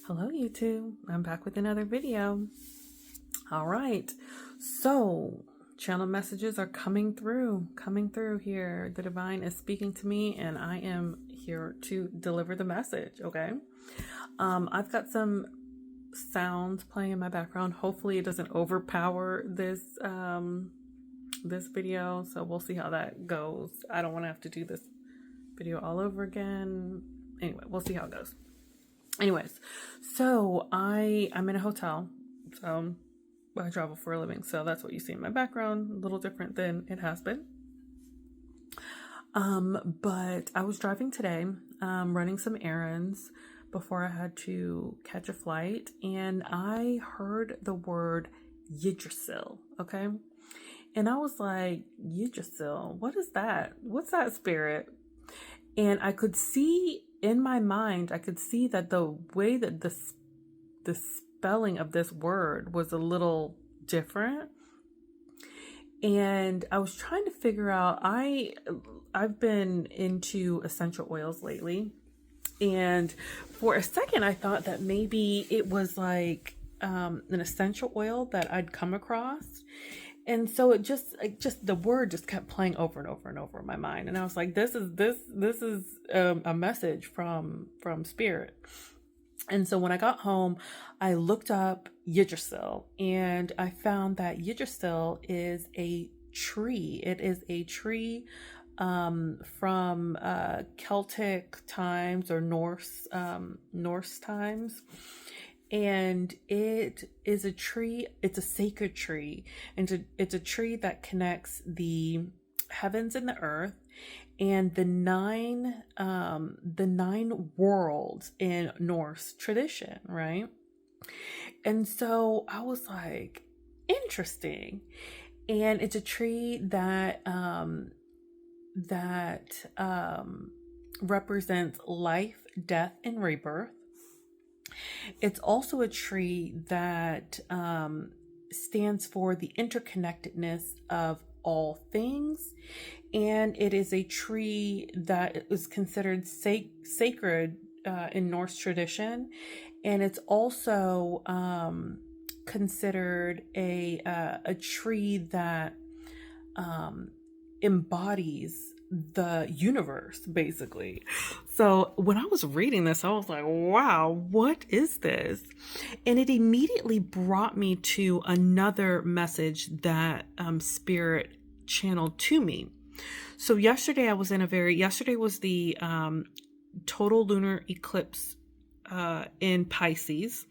Hello YouTube, I'm back with another video. All right, so channel messages are coming through here. The divine is speaking to me and I am here to deliver the message, okay? I've got some sounds playing in my background. Hopefully it doesn't overpower this this video, so we'll see how that goes. I don't want to have to do this video all over again. Anyway, we'll see how it goes. Anyways, so I'm in a hotel, so I travel for a living, so that's what you see in my background, a little different than it has been. But I was driving today, running some errands before I had to catch a flight, and I heard the word Yggdrasil, okay? And I was like, Yggdrasil, what is that? What's that spirit? And I could see in my mind, I could see that the way that the spelling of this word was a little different. And I was trying to figure out, I've been into essential oils lately. And for a second, I thought that maybe it was like an essential oil that I'd come across. And so it just the word just kept playing over and over and over in my mind. And I was like, this is a message from spirit. And so when I got home, I looked up Yggdrasil and I found that Yggdrasil is a tree. It is a tree from Celtic times or Norse times. And it is a tree, it's a sacred tree, and it's a tree that connects the heavens and the earth and the nine worlds in Norse tradition, right? And so I was like, interesting. And it's a tree that represents life, death, and rebirth. It's also a tree that stands for the interconnectedness of all things. And it is a tree that is considered sacred in Norse tradition. And it's also considered a tree that embodies the universe, basically. So when I was reading this, I was like, wow, what is this? And it immediately brought me to another message that spirit channeled to me. So yesterday was the total lunar eclipse in Pisces.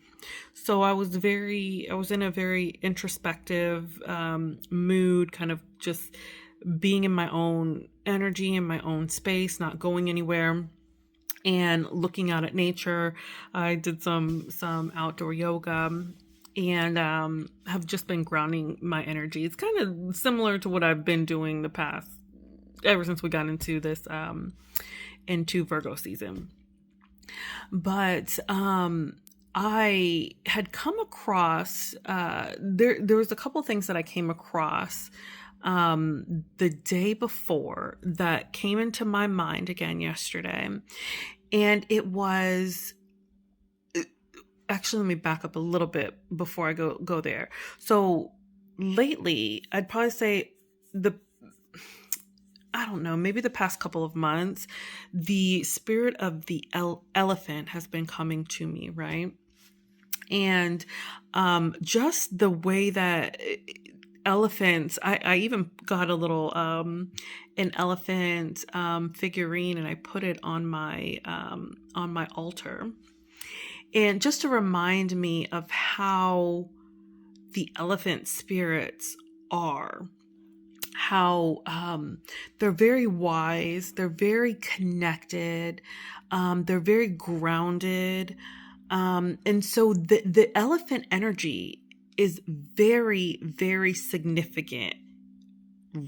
So I was in a very introspective mood, kind of just being in my own energy, in my own space, not going anywhere, and looking out at nature. I did some outdoor yoga and have just been grounding my energy. It's kind of similar to what I've been doing ever since we got into this into Virgo season. But I had come across there was a couple things that I came across the day before that came into my mind again yesterday. And it was actually, let me back up a little bit before I go there. So lately, I'd probably say maybe the past couple of months, the spirit of the elephant has been coming to me, right? And just the way that elephants, I even got a little an elephant figurine, and I put it on my altar, and just to remind me of how the elephant spirits are, how they're very wise, they're very connected, they're very grounded, and so the elephant energy is very, very significant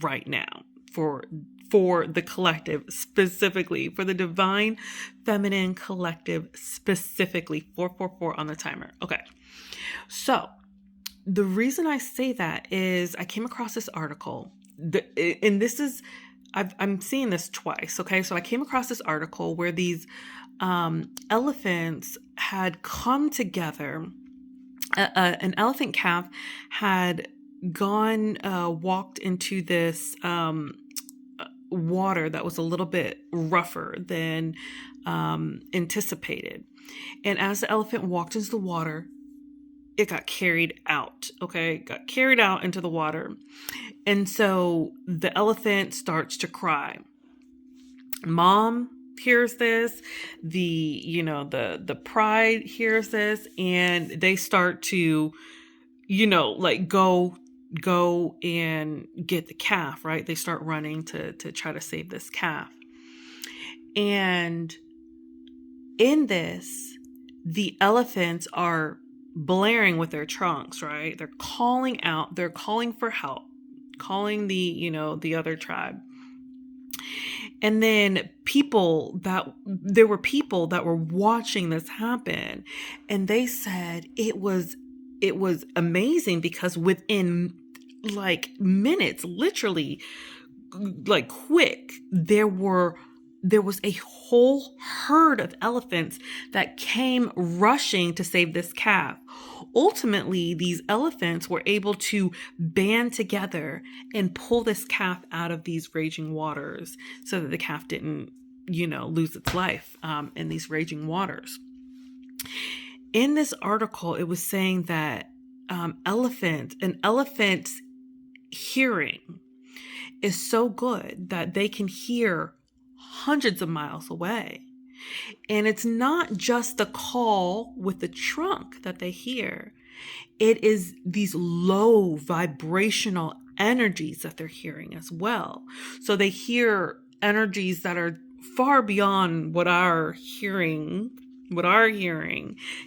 right now for the collective, specifically for the divine feminine collective, specifically 444 on the timer. Okay. So the reason I say that is I came across this article and this is, I'm seeing this twice. Okay. So I came across this article where these elephants had come together. An elephant calf had walked into this water that was a little bit rougher than anticipated. And as the elephant walked into the water, it got carried out. Okay, got carried out into the water. And so the elephant starts to cry. Mom hears this, the pride hears this, and they start to, like go and get the calf, right? They start running to try to save this calf. And in this, the elephants are blaring with their trunks, right? They're calling out, they're calling for help, calling the other tribe. And then there were people that were watching this happen, and they said it was amazing because within like minutes, literally like quick, there was a whole herd of elephants that came rushing to save this calf. Ultimately, these elephants were able to band together and pull this calf out of these raging waters so that the calf didn't, lose its life in these raging waters. In this article, it was saying that an elephant's hearing is so good that they can hear hundreds of miles away. And it's not just the call with the trunk that they hear. It is these low vibrational energies that they're hearing as well. So they hear energies that are far beyond what our hearing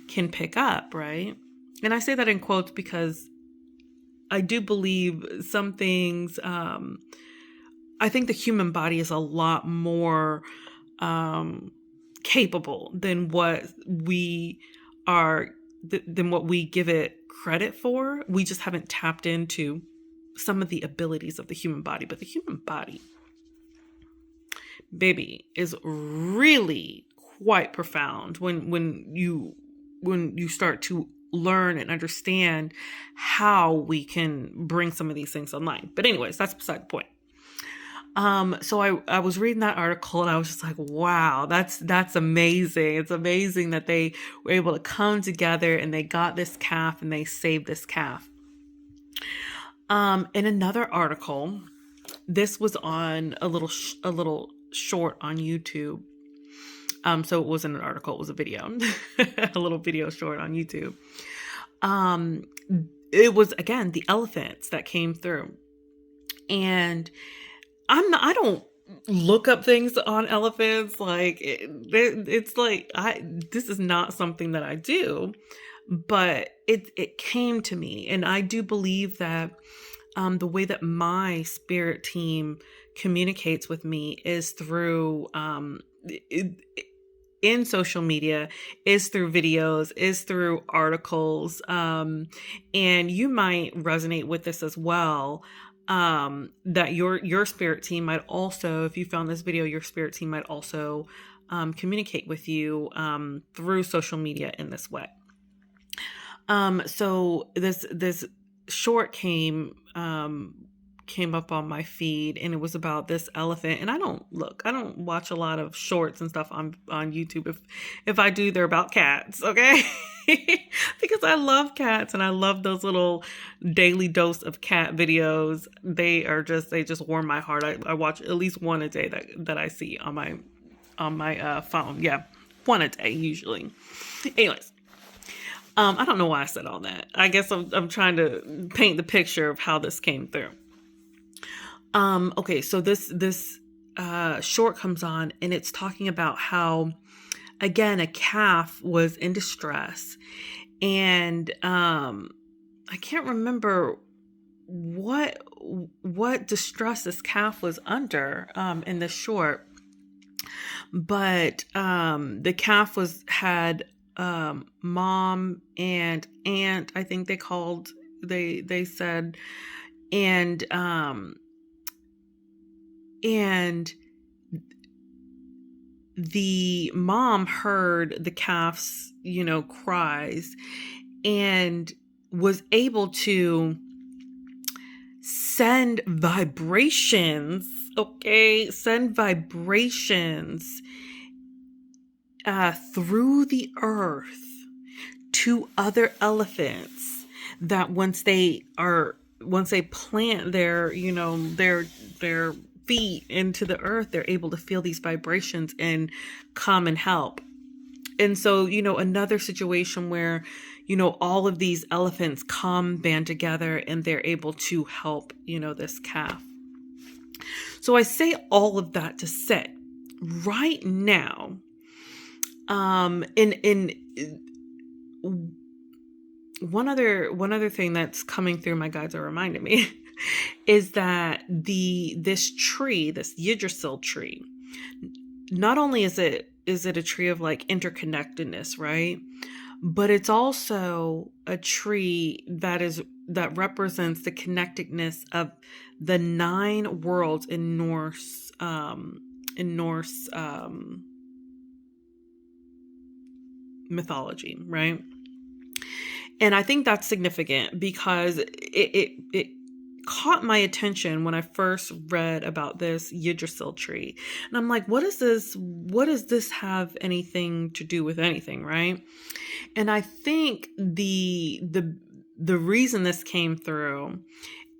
can pick up, right? And I say that in quotes because I do believe some things, I think the human body is a lot more capable than what we give it credit for. We just haven't tapped into some of the abilities of the human body. But the human body, baby, is really quite profound when you start to learn and understand how we can bring some of these things online. But anyways, that's beside the point. So I was reading that article and I was just like, wow, that's amazing. It's amazing that they were able to come together and they got this calf and they saved this calf. In another article, this was on a little short on YouTube. So it wasn't an article, it was a video, a little video short on YouTube. It was, again, the elephants that came through. And I don't look up things on elephants. Like it's like, this is not something that I do, but it came to me. And I do believe that, the way that my spirit team communicates with me is through, in social media, is through videos, is through articles. And you might resonate with this as well. That your spirit team might also, if you found this video, your spirit team might also communicate with you through social media in this way. So this short came up on my feed, and it was about this elephant. And I don't watch a lot of shorts and stuff on YouTube. If I do, they're about cats, okay? Because I love cats and I love those little daily dose of cat videos. They just warm my heart. I watch at least one a day that I see on my phone. Yeah, one a day usually. Anyways, I don't know why I said all that. I guess I'm trying to paint the picture of how this came through. Okay, so this short comes on, and it's talking about how, again, a calf was in distress, and I can't remember what distress this calf was under in this short, but the calf had mom and aunt, I think they said, and the mom heard the calf's, cries, and was able to send vibrations, through the earth to other elephants, that once they plant their feet into the earth, they're able to feel these vibrations and come and help. And so, another situation where, all of these elephants band together, and they're able to help, this calf. So I say all of that to say, right now, in one other thing that's coming through, my guides are reminding me, is that this tree, this Yggdrasil tree, not only is it a tree of like interconnectedness, right? But it's also a tree that represents the connectedness of the 9 worlds in Norse mythology, right? And I think that's significant because it caught my attention when I first read about this Yggdrasil tree. And I'm like, what is this? What does this have anything to do with anything, right? And I think the reason this came through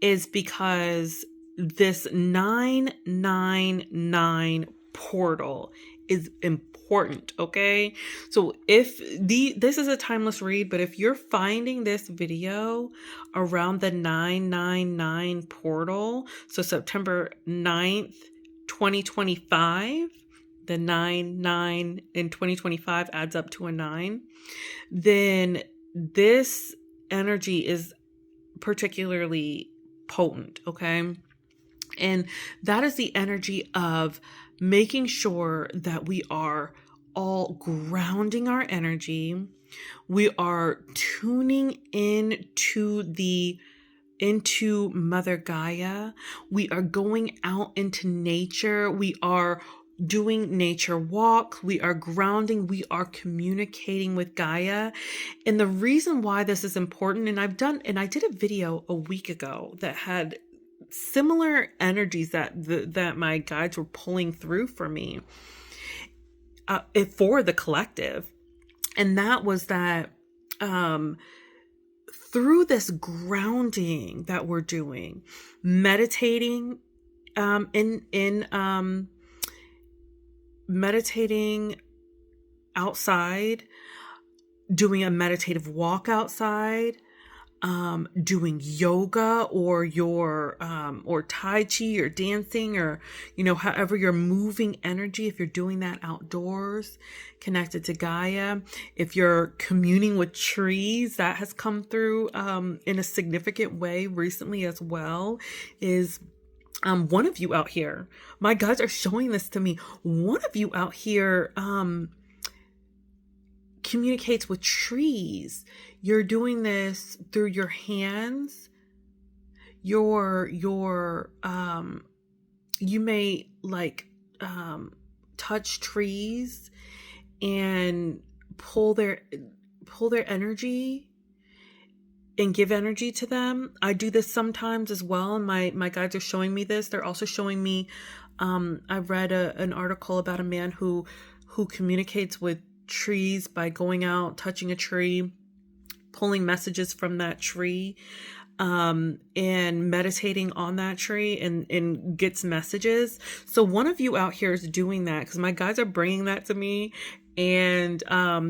is because this 999 portal is important, okay? So if this is a timeless read, but if you're finding this video around the 999 portal, so September 9th, 2025, the 9 in 2025 adds up to a 9, then this energy is particularly potent, okay? And that is the energy of making sure that we are all grounding our energy. We are tuning into Mother Gaia. We are going out into nature. We are doing nature walks. We are grounding. We are communicating with Gaia. And the reason why this is important, and I did a video a week ago that had similar energies that my guides were pulling through for me, for the collective. And that was that through this grounding that we're doing, meditating meditating outside, doing a meditative walk outside, doing yoga or Tai Chi or dancing, or, however you're moving energy. If you're doing that outdoors, connected to Gaia, if you're communing with trees, that has come through, in a significant way recently as well, is, one of you out here, my guides are showing this to me. One of you out here, communicates with trees. You're doing this through your hands. You may touch trees and pull their energy and give energy to them. I do this sometimes as well. My guides are showing me this. They're also showing me, I read an article about a man who communicates with trees by going out, touching a tree, pulling messages from that tree, and meditating on that tree, and gets messages. So one of you out here is doing that, because my guides are bringing that to me. And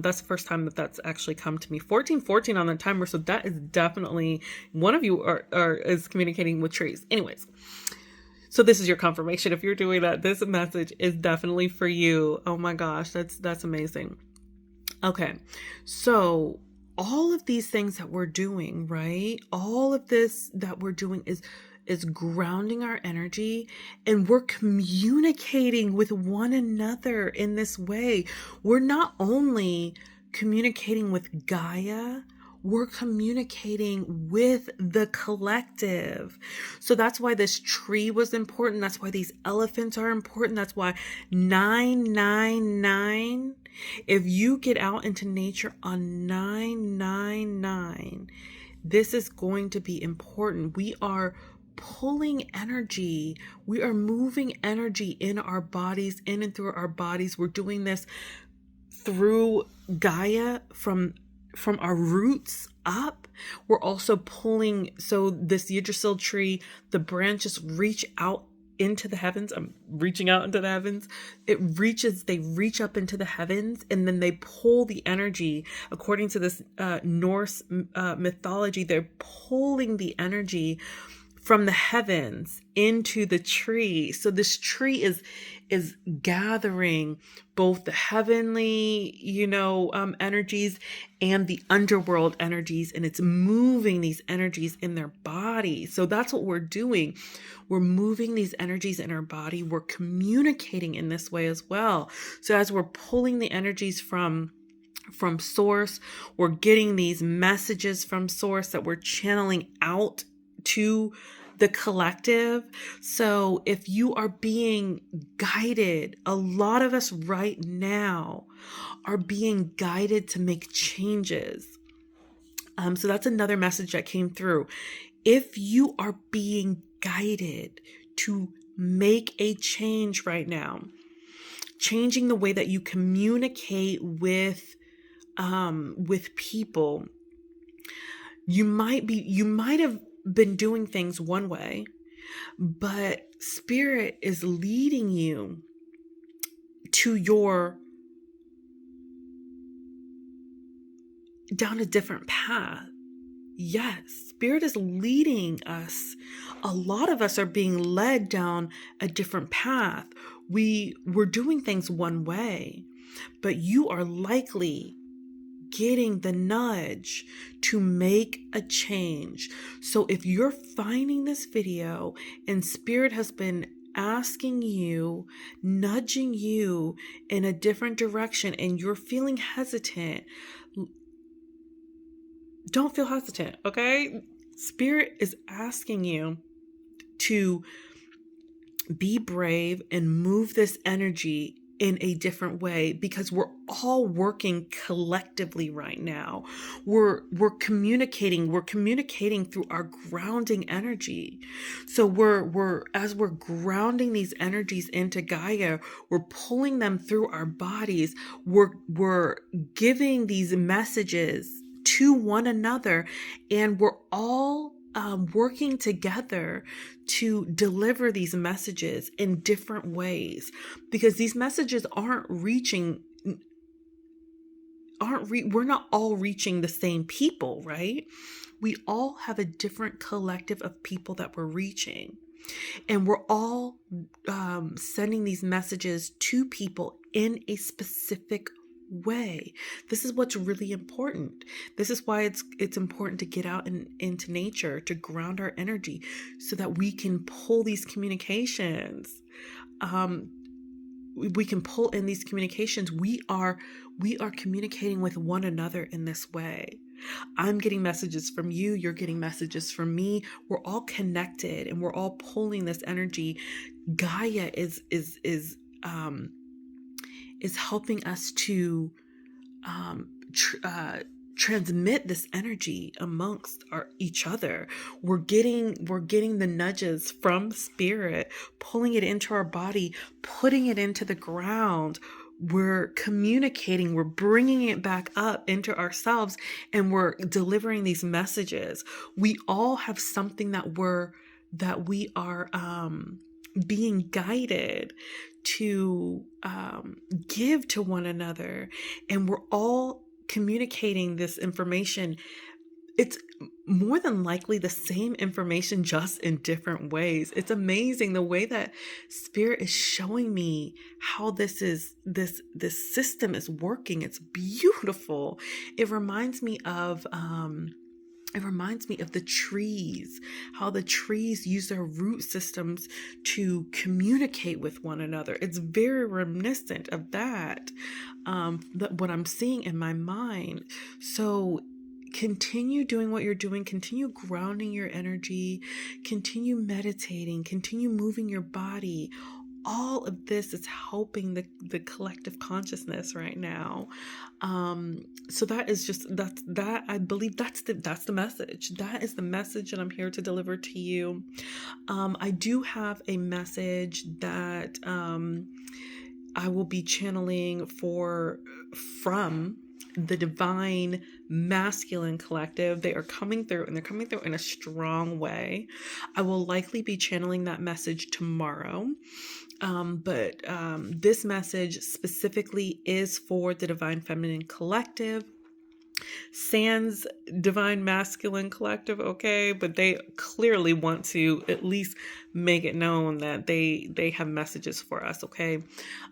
that's the first time that's actually come to me. 1414 on the timer, so that is definitely one of you is communicating with trees. Anyways, so this is your confirmation. If you're doing that, this message is definitely for you. Oh my gosh, that's amazing. Okay, so all of these things that we're doing, right? All of this that we're doing is grounding our energy, and we're communicating with one another in this way. We're not only communicating with Gaia, we're communicating with the collective. So that's why this tree was important. That's why these elephants are important. That's why 999, if you get out into nature on 999, this is going to be important. We are pulling energy. We are moving energy in our bodies, in and through our bodies. We're doing this through Gaia from our roots up. We're also pulling, so this Yggdrasil tree, the branches reach out into the heavens. I'm reaching out into the heavens. They reach up into the heavens, and then they pull the energy. According to this Norse mythology, they're pulling the energy from the heavens into the tree. So this tree is gathering both the heavenly, energies and the underworld energies, and it's moving these energies in their body. So that's what we're doing. We're moving these energies in our body. We're communicating in this way as well. So as we're pulling the energies from source, we're getting these messages from source that we're channeling out to the collective. So if you are being guided, a lot of us right now are being guided to make changes. So that's another message that came through. If you are being guided to make a change right now, changing the way that you communicate with people, you might have been doing things one way, but Spirit is leading you down a different path. Yes, Spirit is leading us. A lot of us are being led down a different path. We're doing things one way, but you are likely getting the nudge to make a change. So if you're finding this video and Spirit has been asking you, nudging you in a different direction, and you're feeling hesitant, don't feel hesitant, okay? Spirit is asking you to be brave and move this energy in a different way, because we're all working collectively right now. We're communicating through our grounding energy. So as we're grounding these energies into Gaia, we're pulling them through our bodies. We're giving these messages to one another, and we're all working together to deliver these messages in different ways, because these messages we're not all reaching the same people, right? We all have a different collective of people that we're reaching, and we're all sending these messages to people in a specific way. This is what's really important. This is why it's important to get out into nature, to ground our energy, so that we can pull these communications. We can pull in these communications. We are communicating with one another in this way. I'm getting messages from you. You're getting messages from me. We're all connected, and we're all pulling this energy. Gaia is helping us to transmit this energy amongst each other. We're getting the nudges from Spirit, pulling it into our body, putting it into the ground. We're communicating, we're bringing it back up into ourselves, and we're delivering these messages. We all have something that we are being guided to give to one another, and we're all communicating this information. It's more than likely the same information, just in different ways. It's amazing the way that Spirit is showing me how this system is working. It's beautiful. It reminds me of the trees, how the trees use their root systems to communicate with one another. It's very reminiscent of that, what I'm seeing in my mind. So continue doing what you're doing, continue grounding your energy, continue meditating, continue moving your body. All of this is helping the collective consciousness right now. So that is just, that I believe that's the message. That is the message that I'm here to deliver to you. I do have a message that I will be channeling from the Divine Masculine Collective. They are coming through, and they're coming through in a strong way. I will likely be channeling that message tomorrow. But this message specifically is for the Divine Feminine Collective. Sans Divine Masculine Collective, okay, but they clearly want to at least make it known that they have messages for us, okay.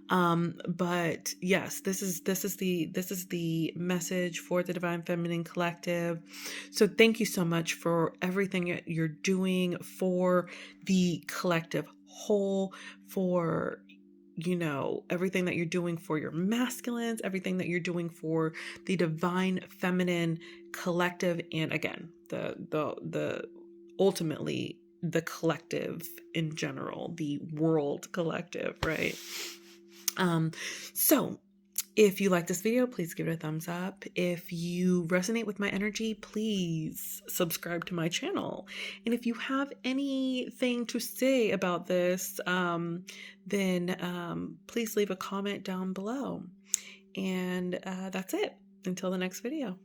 But yes, this is the message for the Divine Feminine Collective. So thank you so much for everything that you're doing for the collective whole, for everything that you're doing for your masculines, everything that you're doing for the Divine Feminine Collective, and again, the ultimately the collective in general, the world collective, right? So if you like this video, please give it a thumbs up. If you resonate with my energy, please subscribe to my channel. And if you have anything to say about this, then please leave a comment down below. And that's it. Until the next video.